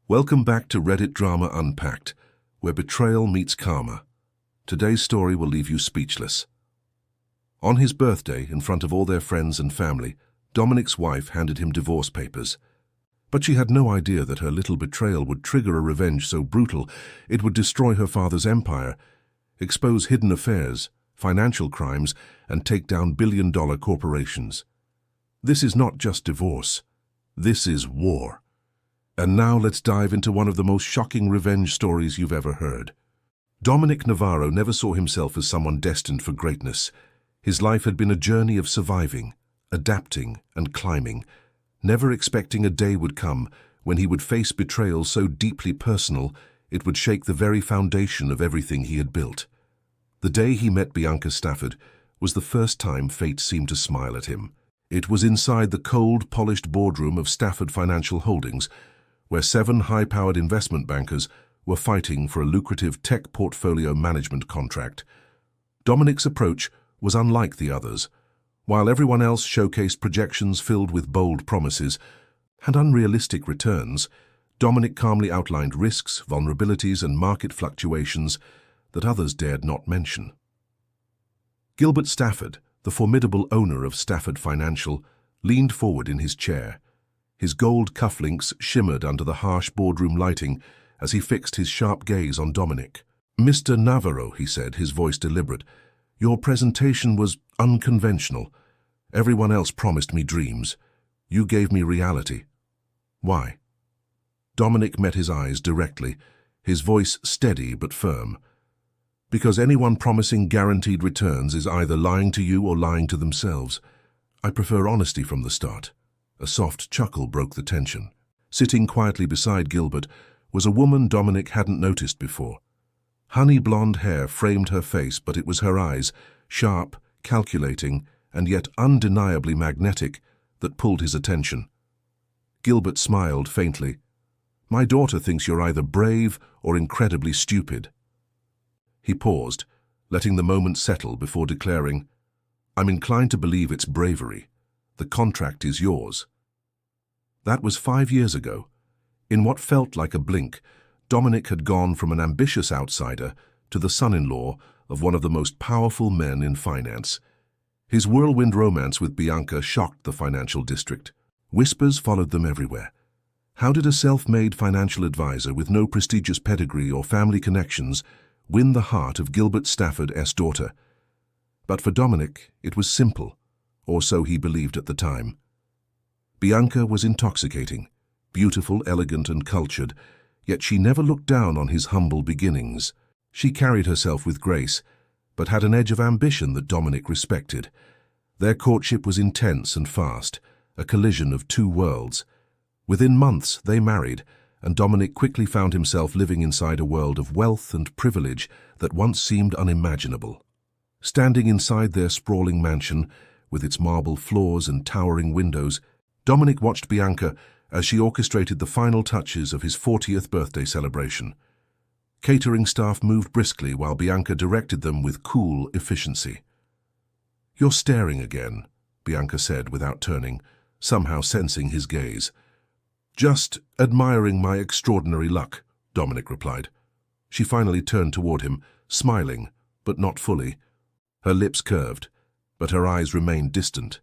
Welcome back to Reddit Drama Unpacked, where betrayal meets karma. Today's story will leave you speechless. On his birthday, in front of all their friends and family, Dominic's wife handed him divorce papers. But she had no idea that her little betrayal would trigger a revenge so brutal it would destroy her father's empire, expose hidden affairs, financial crimes, and take down billion-dollar corporations. This is not just divorce. This is war. And now let's dive into one of the most shocking revenge stories you've ever heard. Dominic Navarro never saw himself as someone destined for greatness. His life had been a journey of surviving, adapting, and climbing, never expecting a day would come when he would face betrayal so deeply personal it would shake the very foundation of everything he had built. The day he met Bianca Stafford was the first time fate seemed to smile at him. It was inside the cold, polished boardroom of Stafford Financial Holdings, where 7 high-powered investment bankers were fighting for a lucrative tech portfolio management contract. Dominic's approach was unlike the others. While everyone else showcased projections filled with bold promises and unrealistic returns, Dominic calmly outlined risks, vulnerabilities, and market fluctuations that others dared not mention. Gilbert Stafford, the formidable owner of Stafford Financial, leaned forward in his chair. His gold cufflinks shimmered under the harsh boardroom lighting as he fixed his sharp gaze on Dominic. "Mr. Navarro," he said, his voice deliberate, "your presentation was unconventional. Everyone else promised me dreams. You gave me reality. Why?" Dominic met his eyes directly, his voice steady but firm. "Because anyone promising guaranteed returns is either lying to you or lying to themselves. I prefer honesty from the start." A soft chuckle broke the tension. Sitting quietly beside Gilbert was a woman Dominic hadn't noticed before. Honey blonde hair framed her face, but it was her eyes, sharp, calculating, and yet undeniably magnetic, that pulled his attention. Gilbert smiled faintly. "My daughter thinks you're either brave or incredibly stupid." He paused, letting the moment settle before declaring, "I'm inclined to believe it's bravery. The contract is yours." That was 5 years ago. In what felt like a blink, Dominic had gone from an ambitious outsider to the son-in-law of one of the most powerful men in finance. His whirlwind romance with Bianca shocked the financial district. Whispers followed them everywhere. How did a self-made financial advisor with no prestigious pedigree or family connections win the heart of Gilbert Stafford's daughter? But for Dominic, it was simple, or so he believed at the time. Bianca was intoxicating, beautiful, elegant, and cultured, yet she never looked down on his humble beginnings. She carried herself with grace, but had an edge of ambition that Dominic respected. Their courtship was intense and fast, a collision of two worlds. Within months, they married, and Dominic quickly found himself living inside a world of wealth and privilege that once seemed unimaginable. Standing inside their sprawling mansion, with its marble floors and towering windows, Dominic watched Bianca as she orchestrated the final touches of his 40th birthday celebration. Catering staff moved briskly while Bianca directed them with cool efficiency. "You're staring again," Bianca said without turning, somehow sensing his gaze. "Just admiring my extraordinary luck," Dominic replied. She finally turned toward him, smiling, but not fully. Her lips curved, but her eyes remained distant.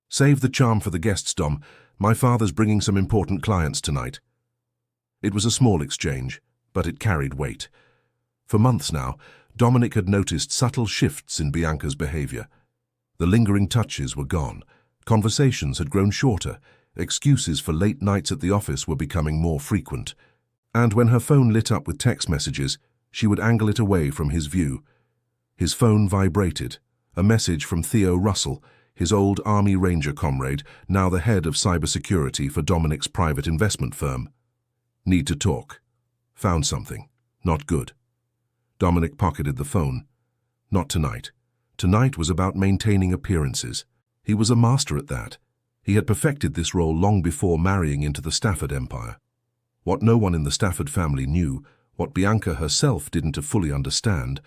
"Save the charm for the guests, Dom. My father's bringing some important clients tonight." It was a small exchange, but it carried weight. For months now, Dominic had noticed subtle shifts in Bianca's behavior. The lingering touches were gone. Conversations had grown shorter. Excuses for late nights at the office were becoming more frequent. And when her phone lit up with text messages, she would angle it away from his view. His phone vibrated. A message from Theo Russell, his old Army Ranger comrade, now the head of cybersecurity for Dominic's private investment firm. "Need to talk. Found something. Not good." Dominic pocketed the phone. Not tonight. Tonight was about maintaining appearances. He was a master at that. He had perfected this role long before marrying into the Stafford empire. What no one in the Stafford family knew, what Bianca herself didn't fully understand,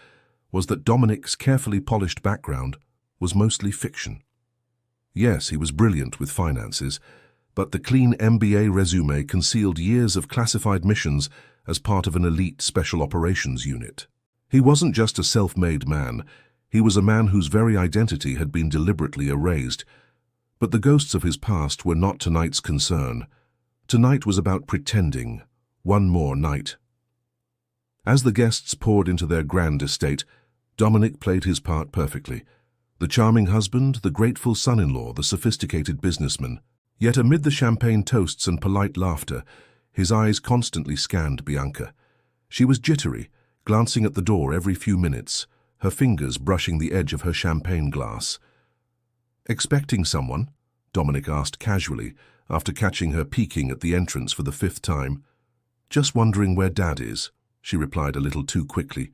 was that Dominic's carefully polished background was mostly fiction. Yes, he was brilliant with finances, but the clean MBA resume concealed years of classified missions as part of an elite special operations unit. He wasn't just a self-made man, he was a man whose very identity had been deliberately erased. But the ghosts of his past were not tonight's concern. Tonight was about pretending, one more night. As the guests poured into their grand estate, Dominic played his part perfectly. The charming husband, the grateful son-in-law, the sophisticated businessman. Yet amid the champagne toasts and polite laughter, his eyes constantly scanned Bianca. She was jittery, glancing at the door every few minutes, her fingers brushing the edge of her champagne glass. "Expecting someone?" Dominic asked casually, after catching her peeking at the entrance for the 5th time. "Just wondering where Dad is," she replied a little too quickly.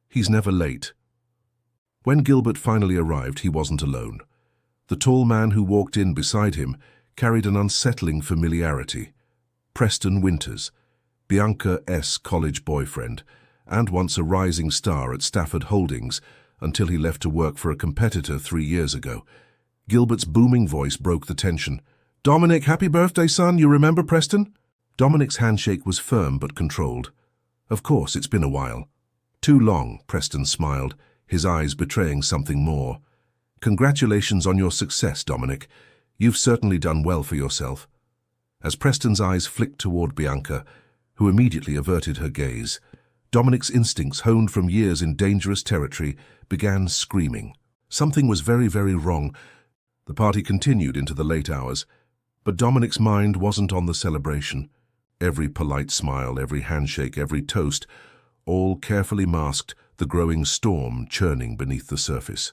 "He's never late." When Gilbert finally arrived, he wasn't alone. The tall man who walked in beside him carried an unsettling familiarity. Preston Winters, Bianca's college boyfriend, and once a rising star at Stafford Holdings until he left to work for a competitor 3 years ago. Gilbert's booming voice broke the tension. "Dominic, happy birthday, son. You remember Preston?" Dominic's handshake was firm but controlled. "Of course, it's been a while." "Too long," Preston smiled, his eyes betraying something more. "Congratulations on your success, Dominic. You've certainly done well for yourself." As Preston's eyes flicked toward Bianca, who immediately averted her gaze, Dominic's instincts, honed from years in dangerous territory, began screaming. Something was very, very wrong. The party continued into the late hours, but Dominic's mind wasn't on the celebration. Every polite smile, every handshake, every toast, all carefully masked the growing storm churning beneath the surface.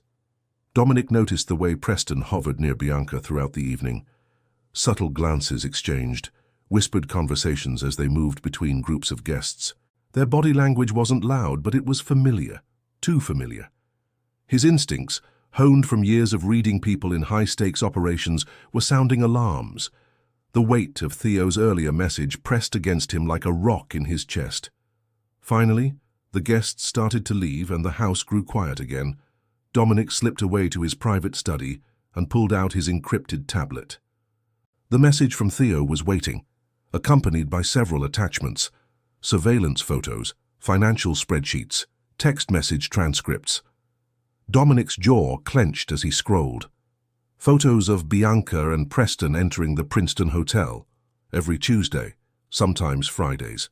Dominic noticed the way Preston hovered near Bianca throughout the evening. Subtle glances exchanged, whispered conversations as they moved between groups of guests. Their body language wasn't loud, but it was familiar, too familiar. His instincts, honed from years of reading people in high-stakes operations, were sounding alarms. The weight of Theo's earlier message pressed against him like a rock in his chest. Finally, the guests started to leave and the house grew quiet again. Dominic slipped away to his private study and pulled out his encrypted tablet. The message from Theo was waiting, accompanied by several attachments: surveillance photos, financial spreadsheets, text message transcripts. Dominic's jaw clenched as he scrolled. Photos of Bianca and Preston entering the Princeton Hotel every Tuesday, sometimes Fridays.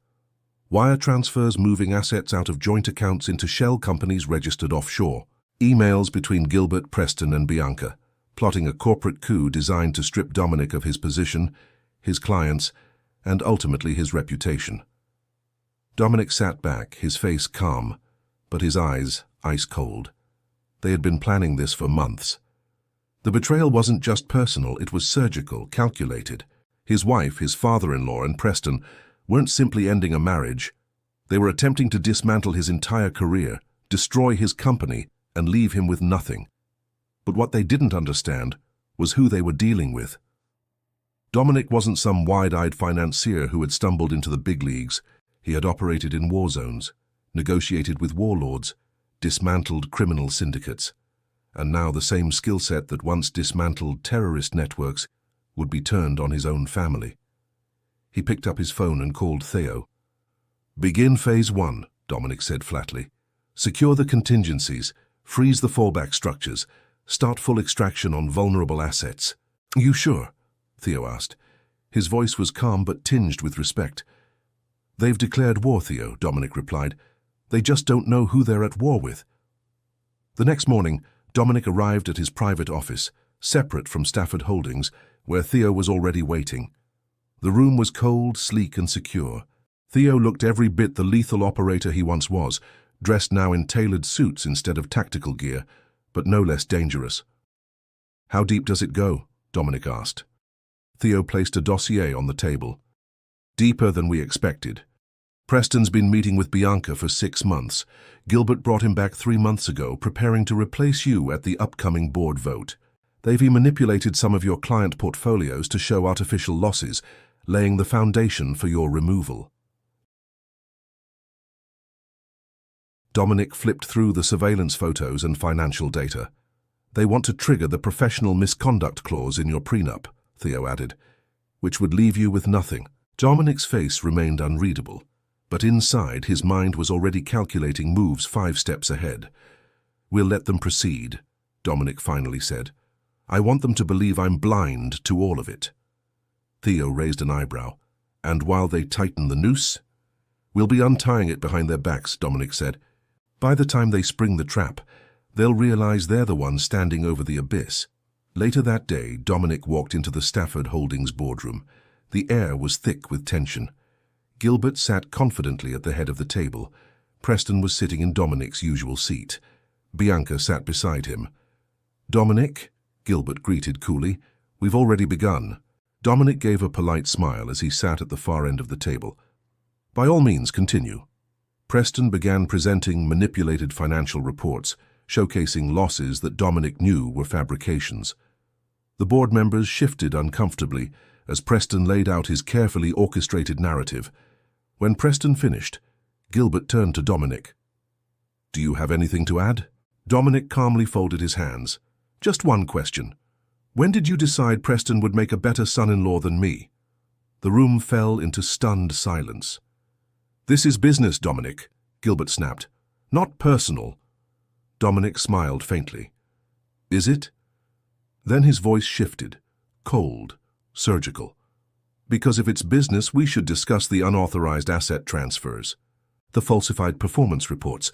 Wire transfers moving assets out of joint accounts into shell companies registered offshore. Emails between Gilbert, Preston, and Bianca, plotting a corporate coup designed to strip Dominic of his position, his clients, and ultimately his reputation. Dominic sat back, his face calm, but his eyes ice-cold. They had been planning this for months. The betrayal wasn't just personal, it was surgical, calculated. His wife, his father-in-law, and Preston weren't simply ending a marriage. They were attempting to dismantle his entire career, destroy his company, and leave him with nothing. But what they didn't understand was who they were dealing with. Dominic wasn't some wide-eyed financier who had stumbled into the big leagues. He had operated in war zones, negotiated with warlords, dismantled criminal syndicates, and now the same skill set that once dismantled terrorist networks would be turned on his own family. He picked up his phone and called Theo. "Begin phase 1, Dominic said flatly. "Secure the contingencies, freeze the fallback structures, start full extraction on vulnerable assets." "You sure?" Theo asked. His voice was calm but tinged with respect. "They've declared war, Theo," Dominic replied. "They just don't know who they're at war with." The next morning, Dominic arrived at his private office, separate from Stafford Holdings, where Theo was already waiting. The room was cold, sleek, and secure. Theo looked every bit the lethal operator he once was, dressed now in tailored suits instead of tactical gear, but no less dangerous. "How deep does it go?" Dominic asked. Theo placed a dossier on the table. "Deeper than we expected. Preston's been meeting with Bianca for 6 months. Gilbert brought him back 3 months ago, preparing to replace you at the upcoming board vote. They've manipulated some of your client portfolios to show artificial losses, laying the foundation for your removal." Dominic flipped through the surveillance photos and financial data. "They want to trigger the professional misconduct clause in your prenup," Theo added. which would leave you with nothing. Dominic's face remained unreadable, but inside his mind was already calculating moves 5 steps ahead. "We'll let them proceed," Dominic finally said. "I want them to believe I'm blind to all of it." Theo raised an eyebrow. "And while they tighten the noose?" "We'll be untying it behind their backs," Dominic said. "By the time they spring the trap, they'll realize they're the ones standing over the abyss." Later that day, Dominic walked into the Stafford Holdings boardroom. The air was thick with tension. Gilbert sat confidently at the head of the table. Preston was sitting in Dominic's usual seat. Bianca sat beside him. "Dominic," Gilbert greeted coolly, "we've already begun." Dominic gave a polite smile as he sat at the far end of the table. "By all means, continue." Preston began presenting manipulated financial reports, showcasing losses that Dominic knew were fabrications. The board members shifted uncomfortably as Preston laid out his carefully orchestrated narrative. When Preston finished, Gilbert turned to Dominic. "Do you have anything to add?" Dominic calmly folded his hands. "Just one question. When did you decide Preston would make a better son-in-law than me?" The room fell into stunned silence. "This is business, Dominic," Gilbert snapped. "Not personal." Dominic smiled faintly. "Is it?" Then his voice shifted, cold, surgical. "Because if it's business, we should discuss the unauthorized asset transfers, the falsified performance reports,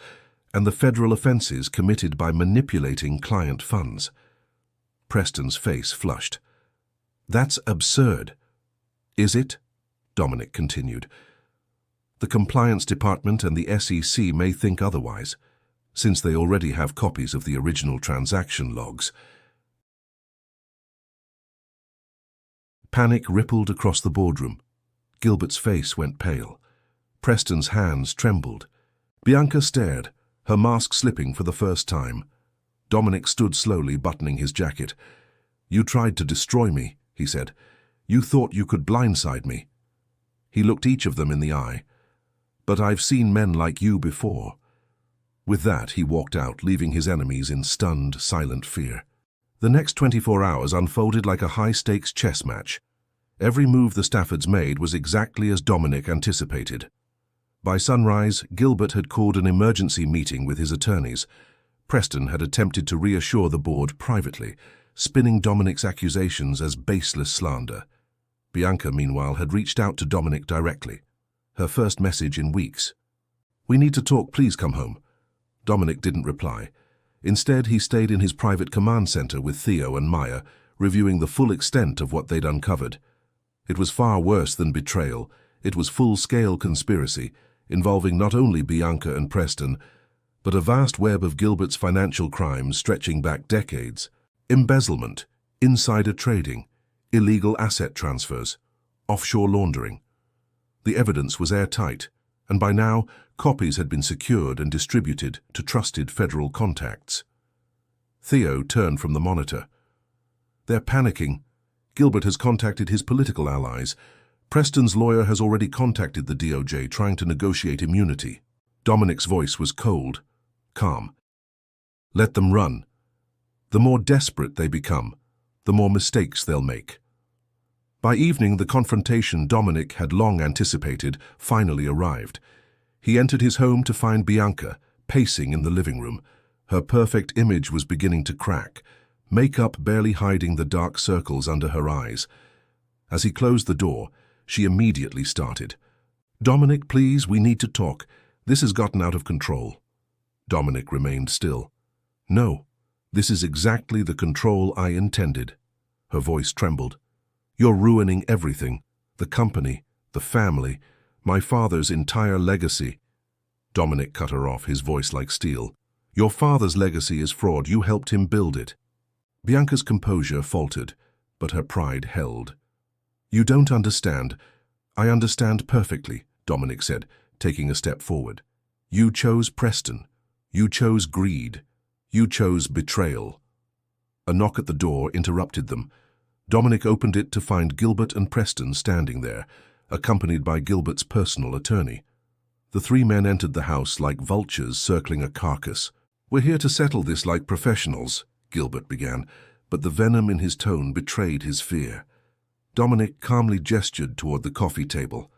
and the federal offenses committed by manipulating client funds." Preston's face flushed. "That's absurd." "Is it?" Dominic continued. "The compliance department and the SEC may think otherwise, since they already have copies of the original transaction logs." Panic rippled across the boardroom. Gilbert's face went pale. Preston's hands trembled. Bianca stared, her mask slipping for the first time. Dominic stood slowly, buttoning his jacket. "You tried to destroy me," he said. "You thought you could blindside me." He looked each of them in the eye. "But I've seen men like you before." With that, he walked out, leaving his enemies in stunned, silent fear. The next 24 hours unfolded like a high-stakes chess match. Every move the Staffords made was exactly as Dominic anticipated. By sunrise, Gilbert had called an emergency meeting with his attorneys. Preston had attempted to reassure the board privately, spinning Dominic's accusations as baseless slander. Bianca, meanwhile, had reached out to Dominic directly. Her first message in weeks. "We need to talk, please come home." Dominic didn't reply. Instead, he stayed in his private command center with Theo and Maya, reviewing the full extent of what they'd uncovered. It was far worse than betrayal. It was full-scale conspiracy, involving not only Bianca and Preston, but a vast web of Gilbert's financial crimes stretching back decades. Embezzlement, insider trading, illegal asset transfers, offshore laundering. The evidence was airtight, and by now, copies had been secured and distributed to trusted federal contacts. Theo turned from the monitor. "They're panicking. Gilbert has contacted his political allies. Preston's lawyer has already contacted the DOJ trying to negotiate immunity." Dominic's voice was cold, calm. "Let them run. The more desperate they become, the more mistakes they'll make." By evening, the confrontation Dominic had long anticipated finally arrived. He entered his home to find Bianca pacing in the living room. Her perfect image was beginning to crack, makeup barely hiding the dark circles under her eyes. As he closed the door, she immediately started. "Dominic, please, we need to talk. This has gotten out of control." Dominic remained still. "No, this is exactly the control I intended." Her voice trembled. "You're ruining everything. The company, the family, my father's entire legacy." Dominic cut her off, his voice like steel. "Your father's legacy is fraud. You helped him build it." Bianca's composure faltered, but her pride held. "You don't understand." "I understand perfectly," Dominic said, taking a step forward. "You chose Preston. You chose greed. You chose betrayal." A knock at the door interrupted them. Dominic opened it to find Gilbert and Preston standing there, accompanied by Gilbert's personal attorney. The 3 men entered the house like vultures circling a carcass. "We're here to settle this like professionals," Gilbert began, but the venom in his tone betrayed his fear. Dominic calmly gestured toward the coffee table.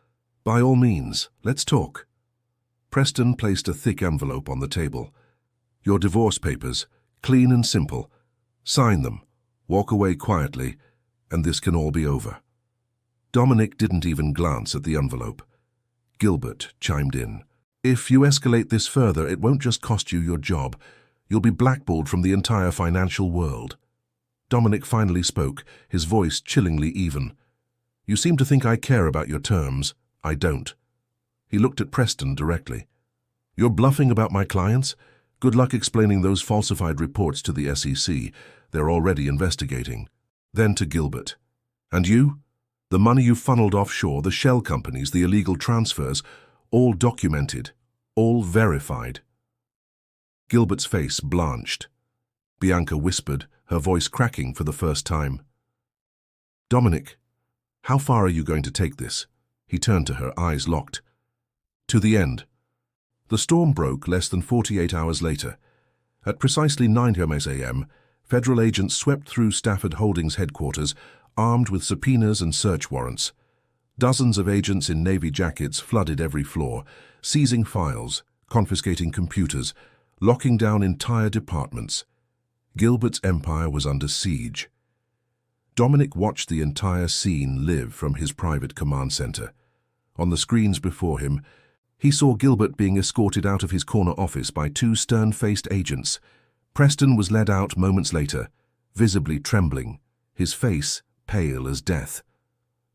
By all means, let's talk. Preston placed a thick envelope on the table. Your divorce papers, clean and simple. Sign them, walk away quietly, and this can all be over. Dominic didn't even glance at the envelope. Gilbert chimed in. If you escalate this further, it won't just cost you your job. You'll be blackballed from the entire financial world. Dominic finally spoke, his voice chillingly even. You seem to think I care about your terms. I don't. He looked at Preston directly. You're bluffing about my clients? Good luck explaining those falsified reports to the SEC. They're already investigating. Then to Gilbert. And you? The money you funneled offshore, the shell companies, the illegal transfers, all documented, all verified. Gilbert's face blanched. Bianca whispered, her voice cracking for the first time. Dominic, how far are you going to take this? He turned to her, eyes locked. To the end. The storm broke less than 48 hours later. At precisely 9 a.m., federal agents swept through Stafford Holdings headquarters, armed with subpoenas and search warrants. Dozens of agents in Navy jackets flooded every floor, seizing files, confiscating computers, locking down entire departments. Gilbert's empire was under siege. Dominic watched the entire scene live from his private command center. On the screens before him, he saw Gilbert being escorted out of his corner office by 2 stern-faced agents. Preston was led out moments later, visibly trembling, his face pale as death.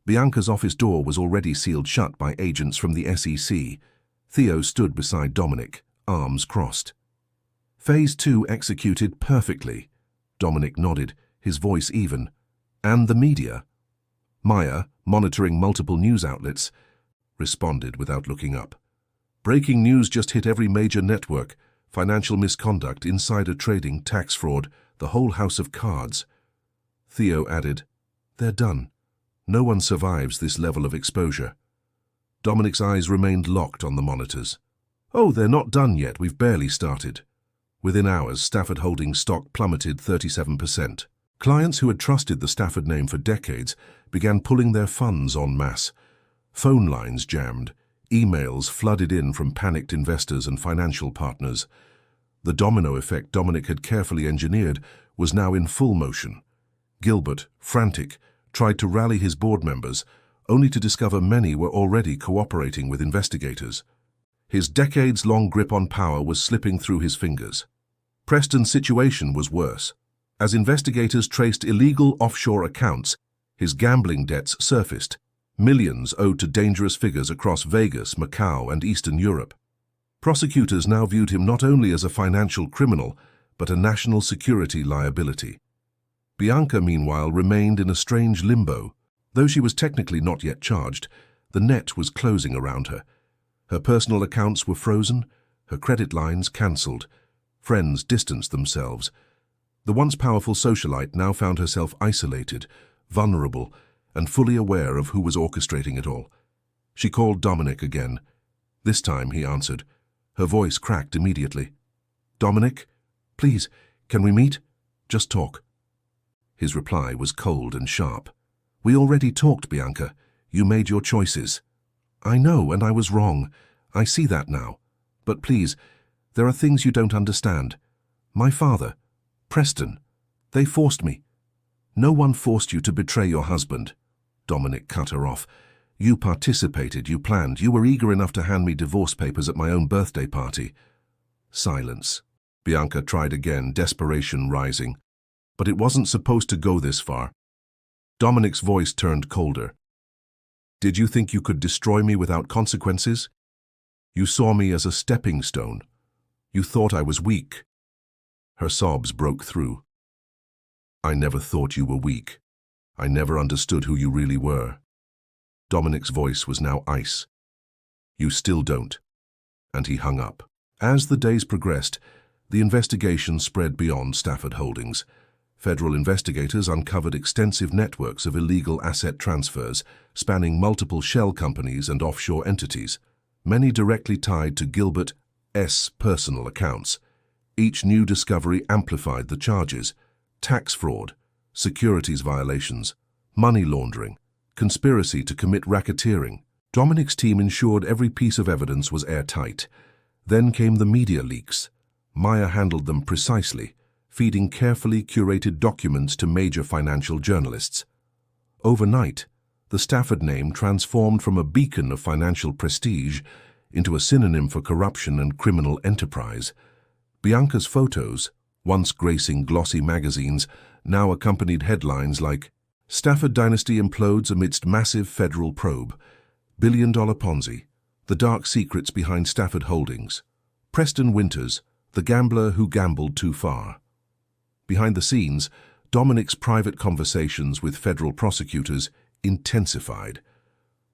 Bianca's office door was already sealed shut by agents from the SEC. Theo stood beside Dominic, arms crossed. Phase 2 executed perfectly. Dominic nodded, his voice even. And the media? Maya, monitoring multiple news outlets, responded without looking up. Breaking news just hit every major network. Financial misconduct, insider trading, tax fraud, the whole house of cards. Theo added, They're done. No one survives this level of exposure. Dominic's eyes remained locked on the monitors. Oh, they're not done yet. We've barely started. Within hours, Stafford Holdings stock plummeted 37%. Clients who had trusted the Stafford name for decades began pulling their funds en masse. Phone lines jammed. Emails flooded in from panicked investors and financial partners. The domino effect Dominic had carefully engineered was now in full motion. Gilbert, frantic, tried to rally his board members, only to discover many were already cooperating with investigators. His decades-long grip on power was slipping through his fingers. Preston's situation was worse. As investigators traced illegal offshore accounts, his gambling debts surfaced, millions owed to dangerous figures across Vegas, Macau, and Eastern Europe. Prosecutors now viewed him not only as a financial criminal, but a national security liability. Bianca, meanwhile, remained in a strange limbo. Though she was technically not yet charged, the net was closing around her. Her personal accounts were frozen, her credit lines cancelled. Friends distanced themselves. The once powerful socialite now found herself isolated, vulnerable, and fully aware of who was orchestrating it all. She called Dominic again. This time he answered. Her voice cracked immediately. Dominic, please, can we meet? Just talk. His reply was cold and sharp. We already talked, Bianca. You made your choices. I know, and I was wrong. I see that now. But please, there are things you don't understand. My father, Preston, they forced me. No one forced you to betray your husband. Dominic cut her off. You participated, you planned, you were eager enough to hand me divorce papers at my own birthday party. Silence. Bianca tried again, desperation rising. But it wasn't supposed to go this far. Dominic's voice turned colder. Did you think you could destroy me without consequences? You saw me as a stepping stone. You thought I was weak. Her sobs broke through. I never thought you were weak. I never understood who you really were. Dominic's voice was now ice. You still don't. And he hung up. As the days progressed, the investigation spread beyond Stafford Holdings. Federal investigators uncovered extensive networks of illegal asset transfers, spanning multiple shell companies and offshore entities, many directly tied to Gilbert's personal accounts. Each new discovery amplified the charges: tax fraud, securities violations, money laundering, conspiracy to commit racketeering. Dominic's team ensured every piece of evidence was airtight. Then came the media leaks. Maya handled them precisely, feeding carefully curated documents to major financial journalists. Overnight, the Stafford name transformed from a beacon of financial prestige into a synonym for corruption and criminal enterprise. Bianca's photos, once gracing glossy magazines, now accompanied headlines like "Stafford Dynasty Implodes Amidst Massive Federal Probe," "Billion-Dollar Ponzi," "The Dark Secrets Behind Stafford Holdings," "Preston Winters, the Gambler Who Gambled Too Far." Behind the scenes, Dominic's private conversations with federal prosecutors intensified.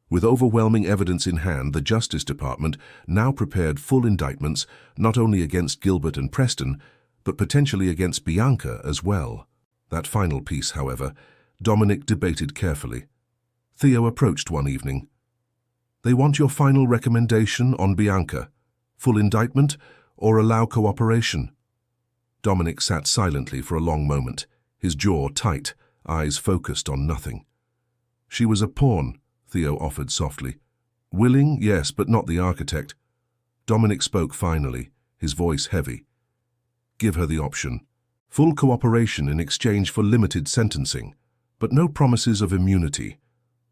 With overwhelming evidence in hand, the Justice Department now prepared full indictments not only against Gilbert and Preston, but potentially against Bianca as well. That final piece, however, Dominic debated carefully. Theo approached one evening. "They want your final recommendation on Bianca. Full indictment or allow cooperation?" Dominic sat silently for a long moment, his jaw tight, eyes focused on nothing. "She was a pawn," Theo offered softly. "Willing, yes, but not the architect." Dominic spoke finally, his voice heavy. "Give her the option. Full cooperation in exchange for limited sentencing, but no promises of immunity."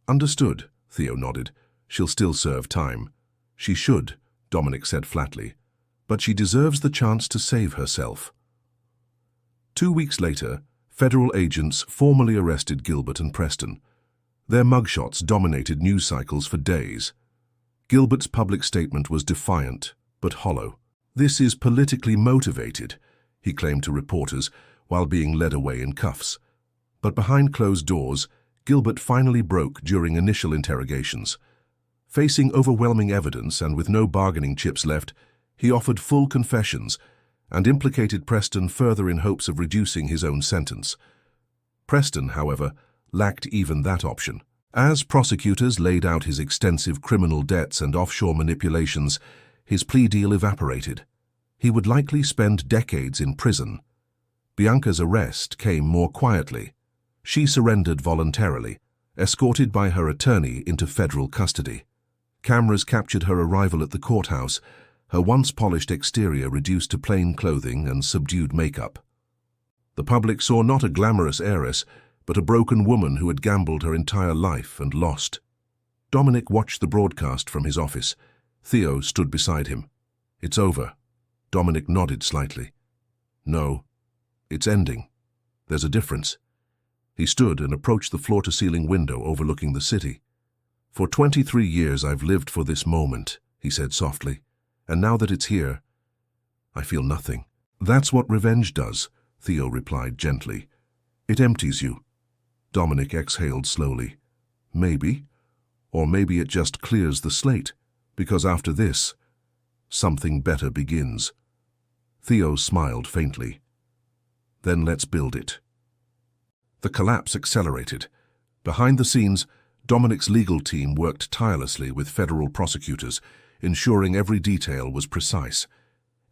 "Understood," Theo nodded. "She'll still serve time." "She should," Dominic said flatly. "But she deserves the chance to save herself." 2 weeks later, federal agents formally arrested Gilbert and Preston. Their mugshots dominated news cycles for days. Gilbert's public statement was defiant, but hollow. "This is politically motivated," he claimed to reporters while being led away in cuffs. But behind closed doors, Gilbert finally broke during initial interrogations. Facing overwhelming evidence and with no bargaining chips left, he offered full confessions and implicated Preston further in hopes of reducing his own sentence. Preston, however, lacked even that option. As prosecutors laid out his extensive criminal debts and offshore manipulations, his plea deal evaporated. He would likely spend decades in prison. Bianca's arrest came more quietly. She surrendered voluntarily, escorted by her attorney into federal custody. Cameras captured her arrival at the courthouse, her once polished exterior reduced to plain clothing and subdued makeup. The public saw not a glamorous heiress, but a broken woman who had gambled her entire life and lost. Dominic watched the broadcast from his office. Theo stood beside him. "It's over." Dominic nodded slightly. "No, it's ending. There's a difference." He stood and approached the floor-to-ceiling window overlooking the city. "For 23 years I've lived for this moment," he said softly. "And now that it's here, I feel nothing." "That's what revenge does," Theo replied gently. "It empties you." Dominic exhaled slowly. "Maybe. Or maybe it just clears the slate, because after this, something better begins." Theo smiled faintly. "Then let's build it." The collapse accelerated. Behind the scenes, Dominic's legal team worked tirelessly with federal prosecutors, ensuring every detail was precise.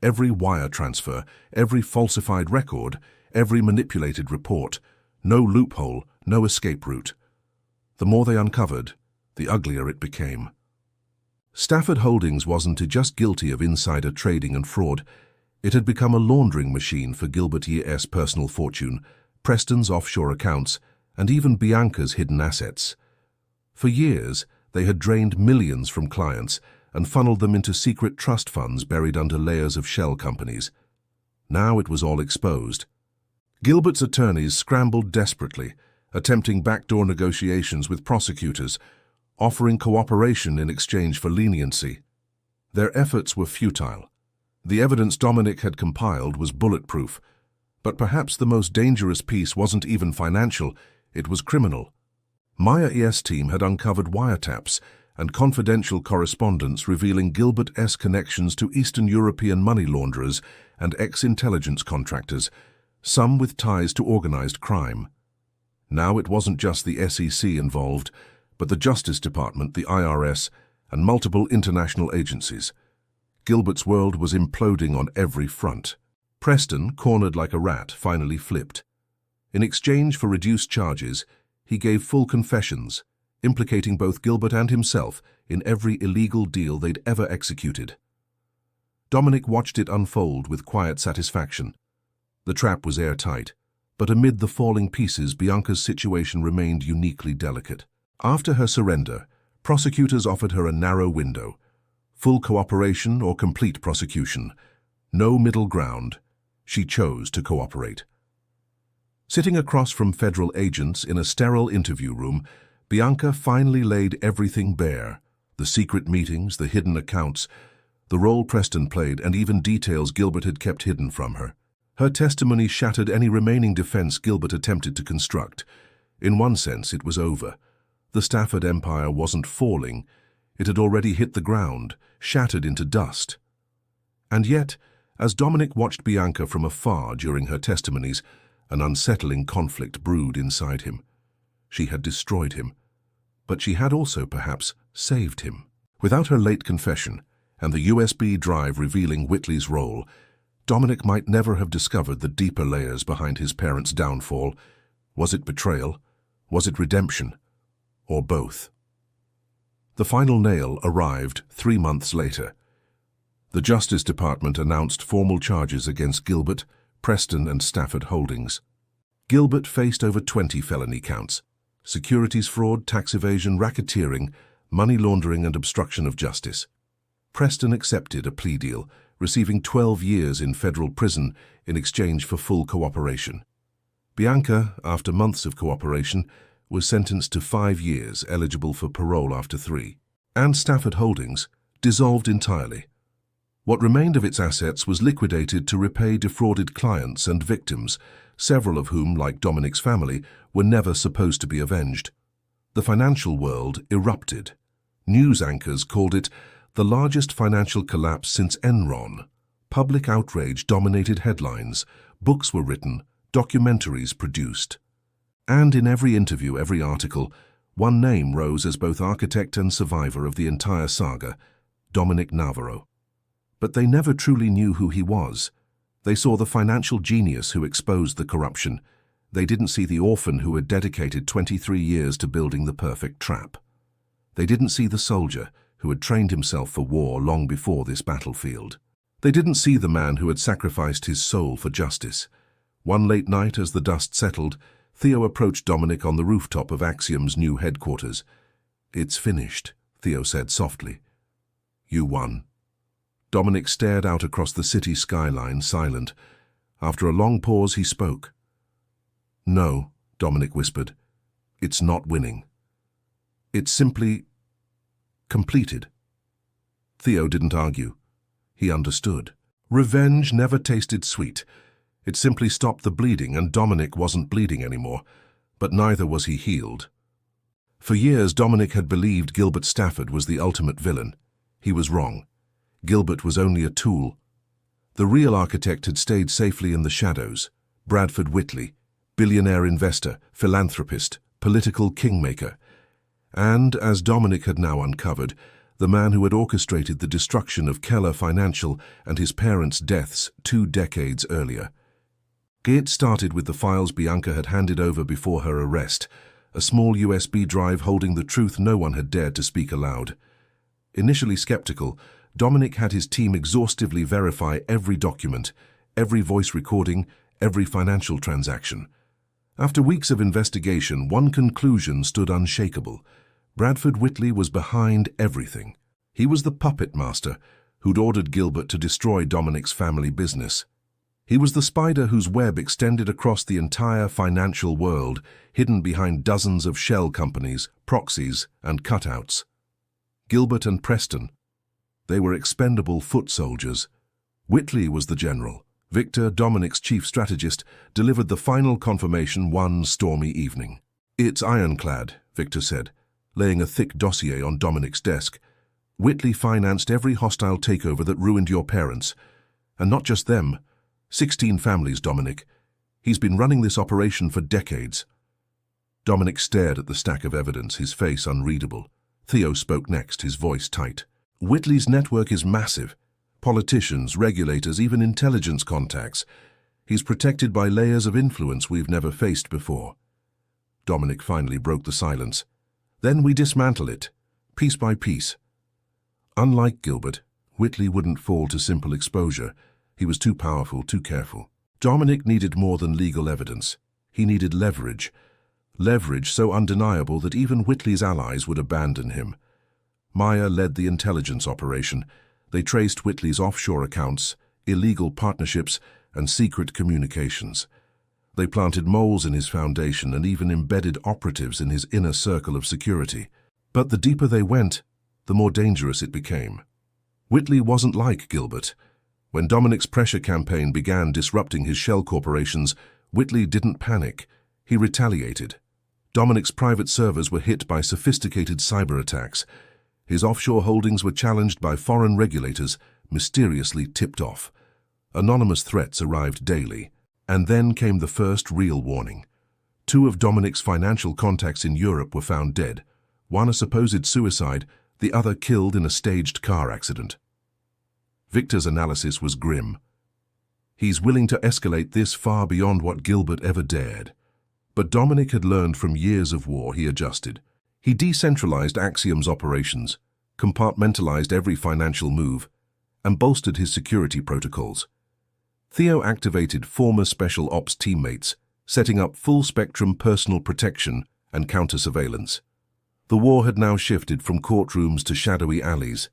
Every wire transfer, every falsified record, every manipulated report. No loophole, no escape route. The more they uncovered, the uglier it became. Stafford Holdings wasn't just guilty of insider trading and fraud. It had become a laundering machine for Gilbert Ye's personal fortune, Preston's offshore accounts, and even Bianca's hidden assets. For years, they had drained millions from clients and funneled them into secret trust funds buried under layers of shell companies. Now it was all exposed. Gilbert's attorneys scrambled desperately, attempting backdoor negotiations with prosecutors, offering cooperation in exchange for leniency. Their efforts were futile. The evidence Dominic had compiled was bulletproof, but perhaps the most dangerous piece wasn't even financial, it was criminal. Maya's team had uncovered wiretaps and confidential correspondence revealing Gilbert's connections to Eastern European money launderers and ex-intelligence contractors, some with ties to organized crime. Now it wasn't just the SEC involved, but the Justice Department, the IRS, and multiple international agencies. Gilbert's world was imploding on every front. Preston, cornered like a rat, finally flipped. In exchange for reduced charges, he gave full confessions. implicating both Gilbert and himself in every illegal deal they'd ever executed. Dominic watched it unfold with quiet satisfaction. The trap was airtight, but amid the falling pieces, Bianca's situation remained uniquely delicate. After her surrender, prosecutors offered her a narrow window: full cooperation or complete prosecution. No middle ground. She chose to cooperate. Sitting across from federal agents in a sterile interview room, Bianca finally laid everything bare: the secret meetings, the hidden accounts, the role Preston played, and even details Gilbert had kept hidden from her. Her testimony shattered any remaining defense Gilbert attempted to construct. In one sense, it was over. The Stafford empire wasn't falling. It had already hit the ground, shattered into dust. And yet, as Dominic watched Bianca from afar during her testimonies, an unsettling conflict brewed inside him. She had destroyed him, but she had also, perhaps, saved him. Without her late confession, and the USB drive revealing Whitley's role, Dominic might never have discovered the deeper layers behind his parents' downfall. Was it betrayal? Was it redemption? Or both? The final nail arrived 3 months later. The Justice Department announced formal charges against Gilbert, Preston, and Stafford Holdings. Gilbert faced over 20 felony counts: securities fraud, tax evasion, racketeering, money laundering, and obstruction of justice. Preston accepted a plea deal, receiving 12 years in federal prison in exchange for full cooperation. Bianca, after months of cooperation, was sentenced to 5 years, eligible for parole after 3. And Stafford Holdings dissolved entirely. What remained of its assets was liquidated to repay defrauded clients and victims, several of whom, like Dominic's family, were never supposed to be avenged. The financial world erupted. News anchors called it the largest financial collapse since Enron. Public outrage dominated headlines. Books were written, documentaries produced. And in every interview, every article, one name rose as both architect and survivor of the entire saga: Dominic Navarro. But they never truly knew who he was. They saw the financial genius who exposed the corruption. They didn't see the orphan who had dedicated 23 years to building the perfect trap. They didn't see the soldier who had trained himself for war long before this battlefield. They didn't see the man who had sacrificed his soul for justice. One late night, as the dust settled, Theo approached Dominic on the rooftop of Axiom's new headquarters. "It's finished," Theo said softly. "You won." Dominic stared out across the city skyline, silent. After a long pause, he spoke. "No," Dominic whispered. "It's not winning. It's simply completed." Theo didn't argue. He understood. Revenge never tasted sweet. It simply stopped the bleeding, and Dominic wasn't bleeding anymore, but neither was he healed. For years, Dominic had believed Gilbert Stafford was the ultimate villain. He was wrong. Gilbert was only a tool. The real architect had stayed safely in the shadows: Bradford Whitley, billionaire investor, philanthropist, political kingmaker. And, as Dominic had now uncovered, the man who had orchestrated the destruction of Keller Financial and his parents' deaths 2 decades earlier. It started with the files Bianca had handed over before her arrest, a small USB drive holding the truth no one had dared to speak aloud. Initially skeptical, Dominic had his team exhaustively verify every document, every voice recording, every financial transaction. After weeks of investigation, one conclusion stood unshakable: Bradford Whitley was behind everything. He was the puppet master who'd ordered Gilbert to destroy Dominic's family business. He was the spider whose web extended across the entire financial world, hidden behind dozens of shell companies, proxies, and cutouts. Gilbert and Preston. They were expendable foot soldiers. Whitley was the general. Victor, Dominic's chief strategist, delivered the final confirmation one stormy evening. "It's ironclad," Victor said, laying a thick dossier on Dominic's desk. "Whitley financed every hostile takeover that ruined your parents. And not just them. 16 families, Dominic. He's been running this operation for decades." Dominic stared at the stack of evidence, his face unreadable. Theo spoke next, his voice tight. "Whitley's network is massive. Politicians, regulators, even intelligence contacts. He's protected by layers of influence we've never faced before." Dominic finally broke the silence. Then we dismantle it, piece by piece. Unlike Gilbert, Whitley wouldn't fall to simple exposure. He was too powerful, too careful. Dominic needed more than legal evidence. He needed leverage. Leverage so undeniable that even Whitley's allies would abandon him. Maya led the intelligence operation. They traced Whitley's offshore accounts, illegal partnerships, and secret communications. They planted moles in his foundation and even embedded operatives in his inner circle of security. But the deeper they went, the more dangerous it became. Whitley wasn't like Gilbert. When Dominic's pressure campaign began disrupting his shell corporations, Whitley didn't panic. He retaliated. Dominic's private servers were hit by sophisticated cyber attacks. His offshore holdings were challenged by foreign regulators, mysteriously tipped off. Anonymous threats arrived daily. And then came the first real warning. 2 of Dominic's financial contacts in Europe were found dead, one a supposed suicide, the other killed in a staged car accident. Victor's analysis was grim. He's willing to escalate this far beyond what Gilbert ever dared. But Dominic had learned from years of war. He adjusted. He decentralized Axiom's operations, compartmentalized every financial move, and bolstered his security protocols. Theo activated former Special Ops teammates, setting up full-spectrum personal protection and counter-surveillance. The war had now shifted from courtrooms to shadowy alleys.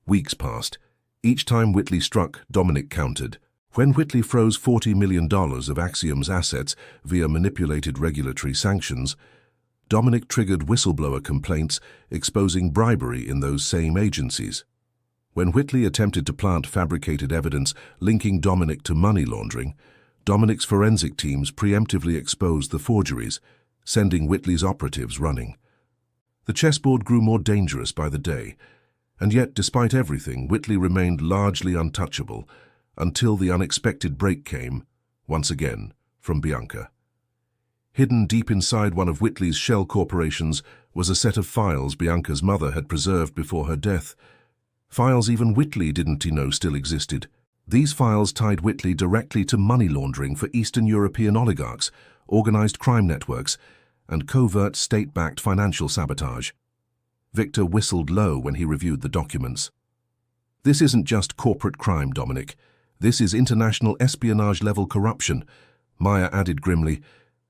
Weeks passed. Each time Whitley struck, Dominic countered. When Whitley froze $40 million of Axiom's assets via manipulated regulatory sanctions, Dominic triggered whistleblower complaints exposing bribery in those same agencies. When Whitley attempted to plant fabricated evidence linking Dominic to money laundering, Dominic's forensic teams preemptively exposed the forgeries, sending Whitley's operatives running. The chessboard grew more dangerous by the day, and yet, despite everything, Whitley remained largely untouchable until the unexpected break came, once again, from Bianca. Hidden deep inside one of Whitley's shell corporations was a set of files Bianca's mother had preserved before her death. Files even Whitley didn't know still existed. These files tied Whitley directly to money laundering for Eastern European oligarchs, organized crime networks, and covert state-backed financial sabotage. Victor whistled low when he reviewed the documents. This isn't just corporate crime, Dominic. This is international espionage-level corruption. Maya added grimly,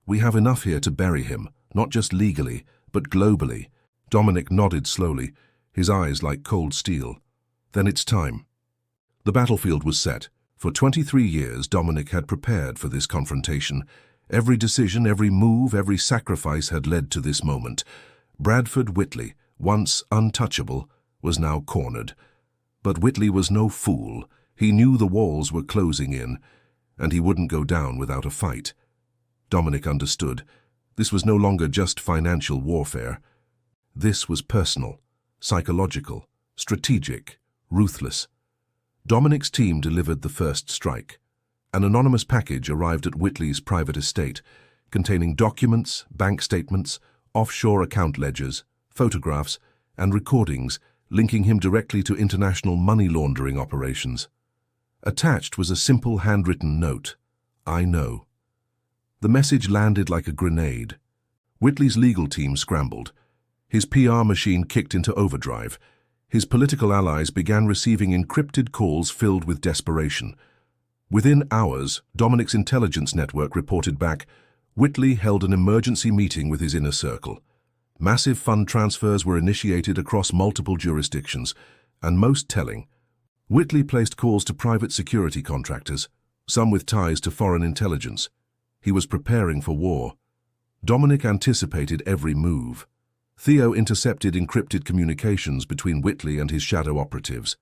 "We have enough here to bury him, not just legally, but globally." Dominic nodded slowly, his eyes like cold steel. Then it's time. The battlefield was set. For 23 years, Dominic had prepared for this confrontation. Every decision, every move, every sacrifice had led to this moment. Bradford Whitley, once untouchable, was now cornered. But Whitley was no fool. He knew the walls were closing in, and he wouldn't go down without a fight. Dominic understood. This was no longer just financial warfare. This was personal, psychological, strategic, ruthless. Dominic's team delivered the first strike. An anonymous package arrived at Whitley's private estate, containing documents, bank statements, offshore account ledgers, photographs, and recordings linking him directly to international money laundering operations. Attached was a simple handwritten note, "I know." The message landed like a grenade. Whitley's legal team scrambled. His PR machine kicked into overdrive. His political allies began receiving encrypted calls filled with desperation. Within hours, Dominic's intelligence network reported back, Whitley held an emergency meeting with his inner circle. Massive fund transfers were initiated across multiple jurisdictions, and most telling, Whitley placed calls to private security contractors, some with ties to foreign intelligence. He was preparing for war. Dominic anticipated every move. Theo intercepted encrypted communications between Whitley and his shadow operatives.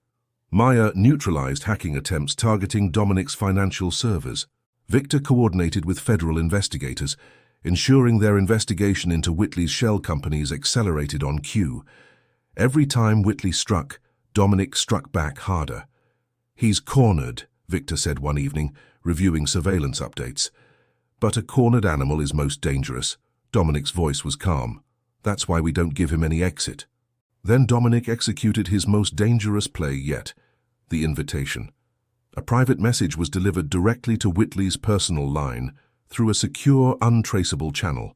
Maya neutralized hacking attempts targeting Dominic's financial servers. Victor coordinated with federal investigators, ensuring their investigation into Whitley's shell companies accelerated on cue. Every time Whitley struck, Dominic struck back harder. "He's cornered," Victor said one evening, reviewing surveillance updates. "But a cornered animal is most dangerous." Dominic's voice was calm. "That's why we don't give him any exit." Then Dominic executed his most dangerous play yet, the invitation. A private message was delivered directly to Whitley's personal line through a secure, untraceable channel.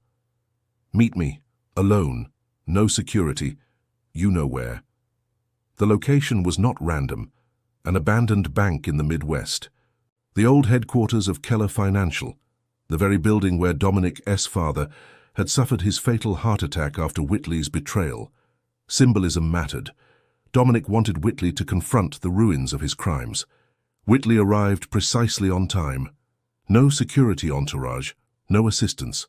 "Meet me, alone, No security, you know where. The location was not random, an abandoned bank in the Midwest. The old headquarters of Keller Financial, the very building where Dominic's father had suffered his fatal heart attack after Whitley's betrayal. Symbolism mattered. Dominic wanted Whitley to confront the ruins of his crimes. Whitley arrived precisely on time. No security entourage, no assistance,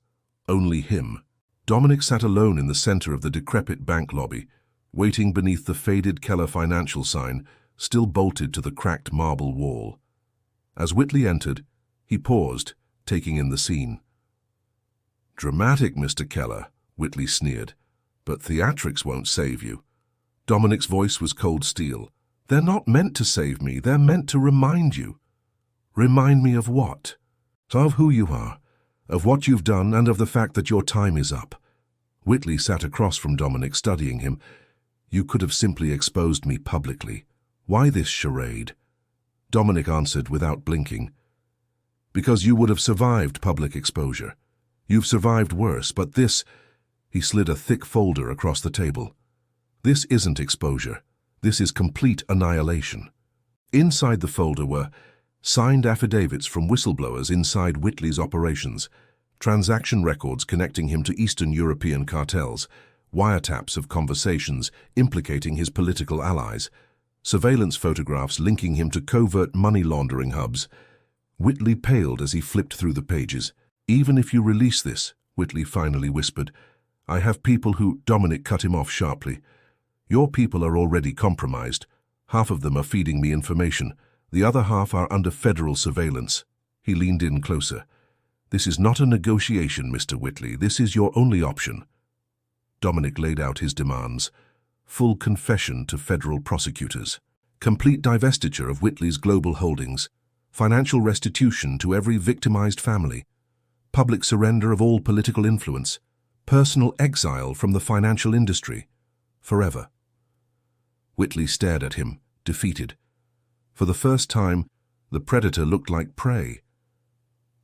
only him. Dominic sat alone in the center of the decrepit bank lobby, waiting beneath the faded Keller Financial sign, still bolted to the cracked marble wall. As Whitley entered, he paused, taking in the scene. "Dramatic, Mr. Keller," Whitley sneered, "but theatrics won't save you." Dominic's voice was cold steel. "They're not meant to save me, they're meant to remind you." "Remind me of what?" "Of who you are, of what you've done, and of the fact that your time is up." Whitley sat across from Dominic, studying him. "You could have simply exposed me publicly. Why this charade?" Dominic answered without blinking. "Because you would have survived public exposure. You've survived worse, but this—" He slid a thick folder across the table. "This isn't exposure. This is complete annihilation." Inside the folder were signed affidavits from whistleblowers inside Whitley's operations, transaction records connecting him to Eastern European cartels, wiretaps of conversations implicating his political allies, surveillance photographs linking him to covert money laundering hubs. Whitley paled as he flipped through the pages. "Even if you release this," Whitley finally whispered, "I have people who—" Dominic cut him off sharply. "Your people are already compromised. Half of them are feeding me information. The other half are under federal surveillance." He leaned in closer. "This is not a negotiation, Mr. Whitley. This is your only option." Dominic laid out his demands. Full confession to federal prosecutors. Complete divestiture of Whitley's global holdings. Financial restitution to every victimized family. Public surrender of all political influence. Personal exile from the financial industry. Forever. Whitley stared at him, defeated. For the first time, the predator looked like prey.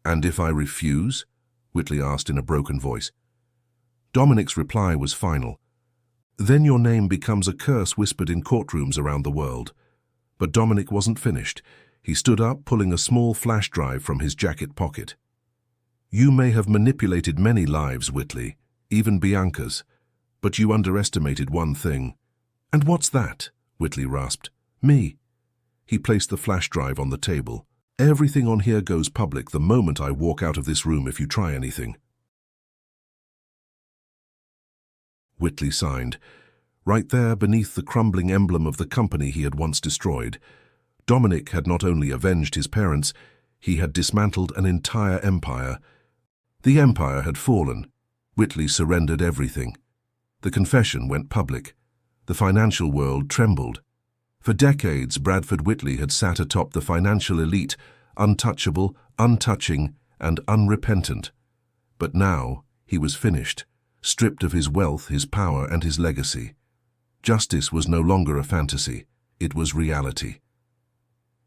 "And if I refuse?" Whitley asked in a broken voice. Dominic's reply was final. "Then your name becomes a curse whispered in courtrooms around the world." But Dominic wasn't finished. He stood up, pulling a small flash drive from his jacket pocket. "You may have manipulated many lives, Whitley, even Bianca's, but you underestimated one thing." "And what's that?" Whitley rasped. "Me." He placed the flash drive on the table. "Everything on here goes public the moment I walk out of this room if you try anything." Whitley signed. Right there, beneath the crumbling emblem of the company he had once destroyed, Dominic had not only avenged his parents, he had dismantled an entire empire. The empire had fallen. Whitley surrendered everything. The confession went public. The financial world trembled. For decades, Bradford Whitley had sat atop the financial elite, untouchable, untouching, and unrepentant. But now he was finished, stripped of his wealth, his power, and his legacy. Justice was no longer a fantasy. It was reality.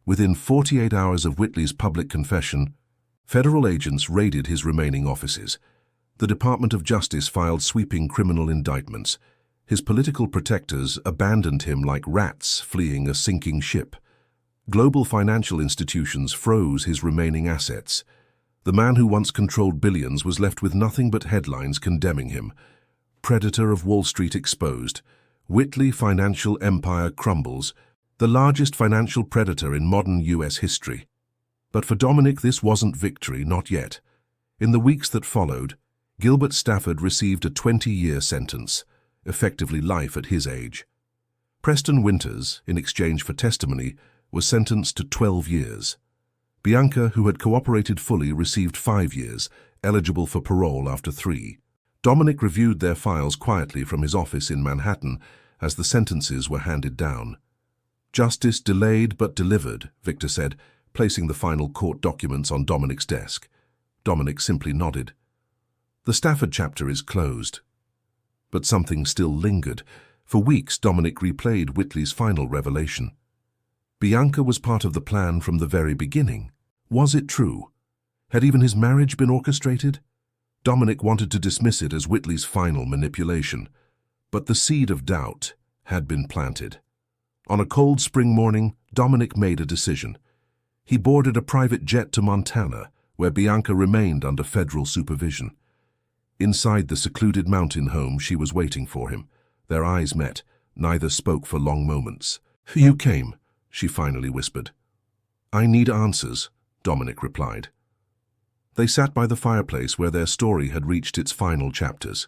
Within 48 hours of Whitley's public confession, federal agents raided his remaining offices. The Department of Justice filed sweeping criminal indictments. His political protectors abandoned him like rats fleeing a sinking ship. Global financial institutions froze his remaining assets. The man who once controlled billions was left with nothing but headlines condemning him. Predator of Wall Street exposed. Whitley financial empire crumbles. The largest financial predator in modern U.S. history. But for Dominic, this wasn't victory, not yet. In the weeks that followed, Gilbert Stafford received a 20-year sentence, effectively life at his age. Preston Winters, in exchange for testimony, was sentenced to 12 years. Bianca, who had cooperated fully, received 5 years, eligible for parole after 3. Dominic reviewed their files quietly from his office in Manhattan as the sentences were handed down. "Justice delayed but delivered," Victor said, placing the final court documents on Dominic's desk. Dominic simply nodded. "The Stafford chapter is closed." But something still lingered. For weeks, Dominic replayed Whitley's final revelation. Bianca was part of the plan from the very beginning. Was it true? Had even his marriage been orchestrated? Dominic wanted to dismiss it as Whitley's final manipulation. But the seed of doubt had been planted. On a cold spring morning, Dominic made a decision. He boarded a private jet to Montana, where Bianca remained under federal supervision. Inside the secluded mountain home, she was waiting for him. Their eyes met. Neither spoke for long moments. "You came," she finally whispered. "I need answers," Dominic replied. They sat by the fireplace where their story had reached its final chapters.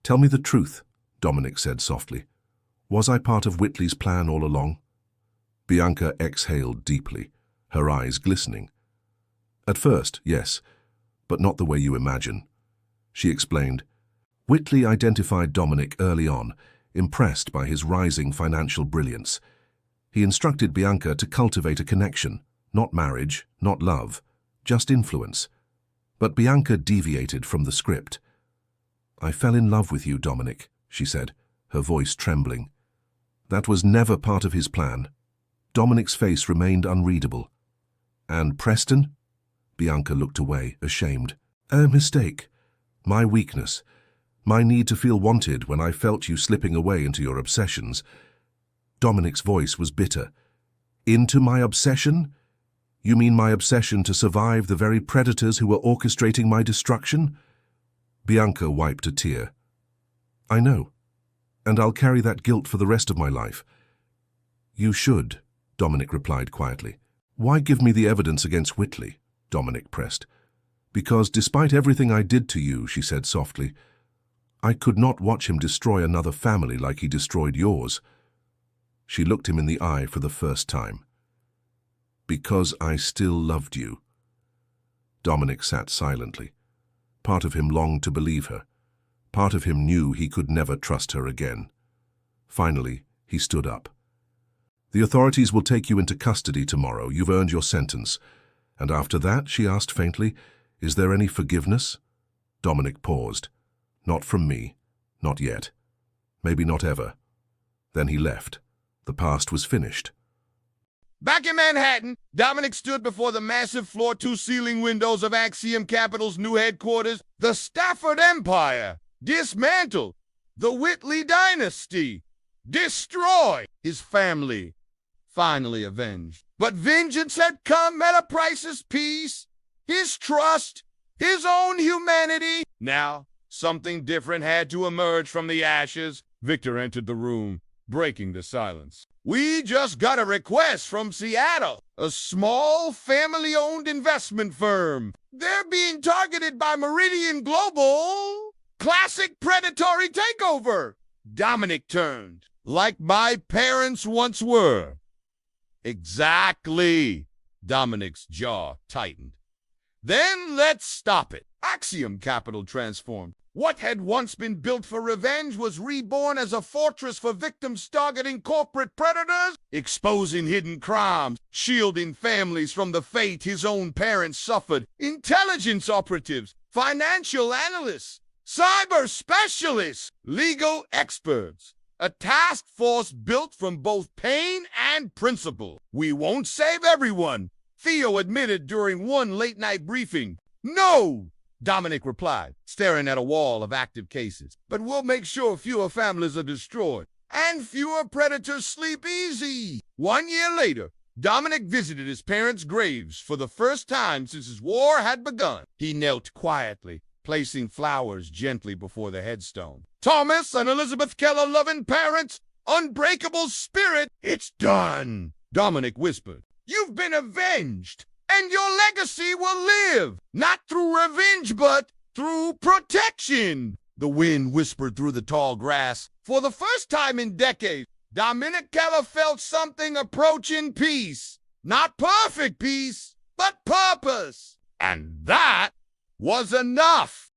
"Tell me the truth," Dominic said softly. "Was I part of Whitley's plan all along?" Bianca exhaled deeply, her eyes glistening. "At first, yes, but not the way you imagine," she explained. Whitley identified Dominic early on, impressed by his rising financial brilliance. He instructed Bianca to cultivate a connection, not marriage, not love, just influence. But Bianca deviated from the script. "I fell in love with you, Dominic," she said, her voice trembling. "That was never part of his plan." Dominic's face remained unreadable. "And Preston?" Bianca looked away, ashamed. "A mistake. My weakness. My need to feel wanted when I felt you slipping away into your obsessions." Dominic's voice was bitter. "Into my obsession? You mean my obsession to survive the very predators who were orchestrating my destruction?" Bianca wiped a tear. "I know, and I'll carry that guilt for the rest of my life." "You should," Dominic replied quietly. "Why give me the evidence against Whitley?" Dominic pressed. "Because despite everything I did to you," she said softly, "I could not watch him destroy another family like he destroyed yours." She looked him in the eye for the first time. "Because I still loved you." Dominic sat silently. Part of him longed to believe her. Part of him knew he could never trust her again. Finally, he stood up. "The authorities will take you into custody tomorrow. You've earned your sentence." "And after that," she asked faintly, "is there any forgiveness?" Dominic paused. "Not from me. Not yet. Maybe not ever." Then he left. The past was finished. Back in Manhattan, Dominic stood before the massive floor-to-ceiling windows of Axiom Capital's new headquarters. The Stafford Empire, dismantled. The Whitley dynasty, destroyed. His family, finally avenged. But vengeance had come at a price: his peace, his trust, his own humanity. Now, something different had to emerge from the ashes. Victor entered the room, breaking the silence. "We just got a request from Seattle, a small family-owned investment firm. They're being targeted by Meridian Global. Classic predatory takeover." Dominic turned. "Like my parents once were." "Exactly." Dominic's jaw tightened. "Then let's stop it." Axiom Capital transformed. What had once been built for revenge was reborn as a fortress for victims targeting corporate predators, exposing hidden crimes, shielding families from the fate his own parents suffered. Intelligence operatives, financial analysts, cyber specialists, legal experts. A task force built from both pain and principle. "We won't save everyone," Theo admitted during one late-night briefing. "No," Dominic replied, staring at a wall of active cases. "But we'll make sure fewer families are destroyed, and fewer predators sleep easy." 1 year later, Dominic visited his parents' graves for the first time since his war had begun. He knelt quietly, placing flowers gently before the headstone. "Thomas and Elizabeth Keller, loving parents, unbreakable spirit, it's done," Dominic whispered. "You've been avenged. And your legacy will live, not through revenge, but through protection." The wind whispered through the tall grass. For the first time in decades, Dominic Keller felt something approaching peace. Not perfect peace, but purpose. And that was enough.